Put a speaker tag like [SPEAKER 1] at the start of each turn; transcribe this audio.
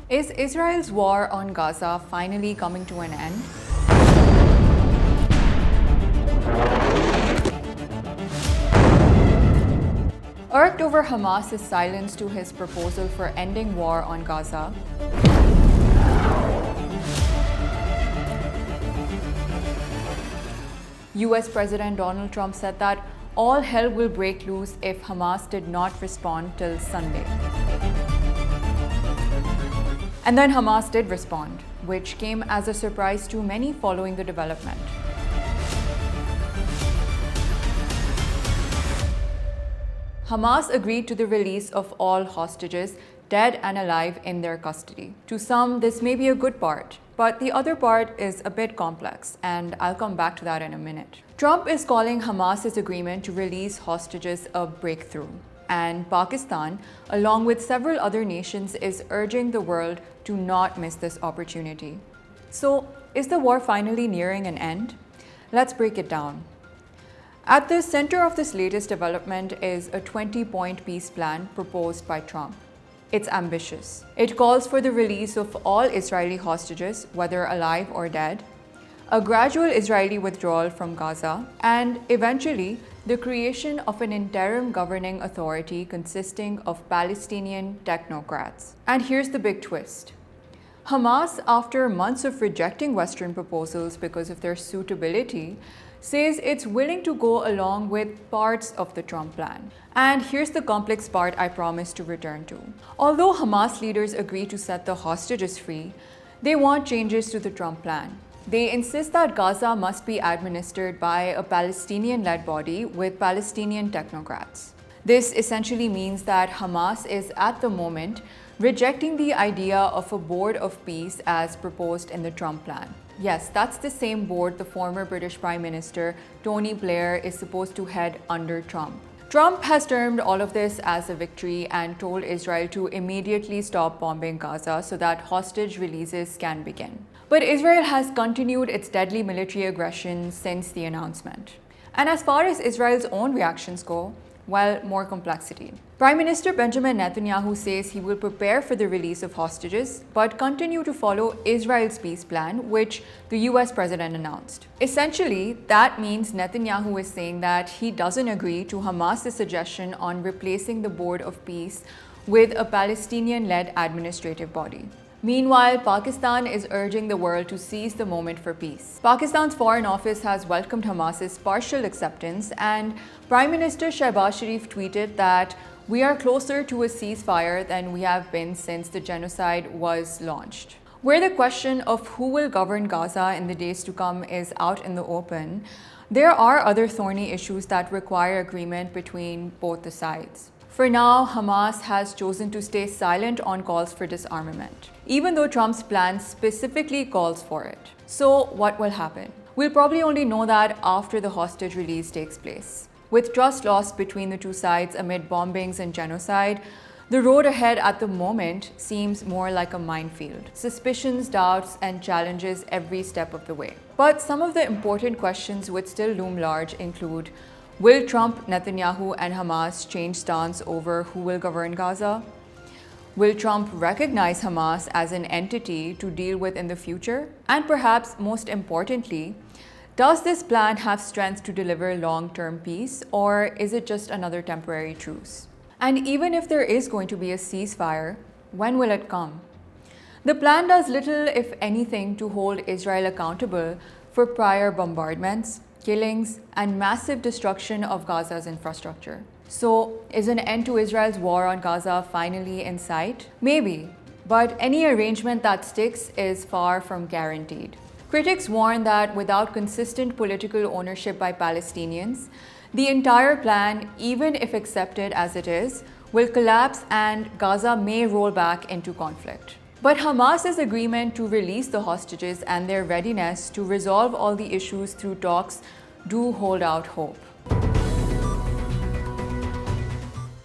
[SPEAKER 1] Is Israel's war on Gaza finally coming to an end? Irked over Hamas's silence to his proposal for ending war on Gaza, US President Donald Trump said that all hell will break loose if Hamas did not respond till Sunday. And then Hamas did respond, which came as a surprise to many following the development. Hamas agreed to the release of all hostages, dead and alive, in their custody. To some, this may be a good part, but the other part is a bit complex, and I'll come back to that in a minute. Trump is calling Hamas's agreement to release hostages a breakthrough, and Pakistan, along with several other nations, is urging the world to not miss this opportunity. So, is the war finally nearing an end? Let's break it down. At the center of this latest development is a 20-point peace plan proposed by Trump. It's ambitious. It calls for the release of all Israeli hostages, whether alive or dead, a gradual Israeli withdrawal from Gaza, and eventually the creation of an interim governing authority consisting of Palestinian technocrats. And here's the big twist. Hamas, after months of rejecting Western proposals because of their suitability, says it's willing to go along with parts of the Trump plan. And here's the complex part I promised to return to. Although Hamas leaders agree to set the hostages free, they want changes to the Trump plan. They insist that Gaza must be administered by a Palestinian-led body with Palestinian technocrats. This essentially means that Hamas is at the moment rejecting the idea of a board of peace as proposed in the Trump plan. Yes, that's the same board the former British Prime Minister Tony Blair is supposed to head under Trump. Trump has termed all of this as a victory and told Israel to immediately stop bombing Gaza so that hostage releases can begin. But Israel has continued its deadly military aggression since the announcement. And as far as Israel's own reactions go, well, more complexity. Prime Minister Benjamin Netanyahu says he will prepare for the release of hostages, but continue to follow Israel's peace plan, which the US president announced. Essentially, that means Netanyahu is saying that he doesn't agree to Hamas's suggestion on replacing the Board of Peace with a Palestinian-led administrative body. Meanwhile, Pakistan is urging the world to seize the moment for peace. Pakistan's Foreign Office has welcomed Hamas's partial acceptance, and Prime Minister Shehbaz Sharif tweeted that we are closer to a ceasefire than we have been since the genocide was launched. Where the question of who will govern Gaza in the days to come is out in the open, there are other thorny issues that require agreement between both the sides. For now, Hamas has chosen to stay silent on calls for disarmament, even though Trump's plan specifically calls for it. So, what will happen? We'll probably only know that after the hostage release takes place. With trust lost between the two sides amid bombings and genocide, the road ahead at the moment seems more like a minefield. Suspicions, doubts, and challenges every step of the way. But some of the important questions which still loom large include: will Trump, Netanyahu, and Hamas change stance over who will govern Gaza? Will Trump recognize Hamas as an entity to deal with in the future? And perhaps most importantly, does this plan have strength to deliver long-term peace, or is it just another temporary truce? And even if there is going to be a ceasefire, when will it come? The plan does little, if anything, to hold Israel accountable for prior bombardments, killings, and massive destruction of Gaza's infrastructure. So, is an end to Israel's war on Gaza finally in sight? Maybe, but any arrangement that sticks is far from guaranteed. Critics warn that without consistent political ownership by Palestinians, the entire plan, even if accepted as it is, will collapse and Gaza may roll back into conflict. But Hamas's agreement to release the hostages and their readiness to resolve all the issues through talks do hold out hope.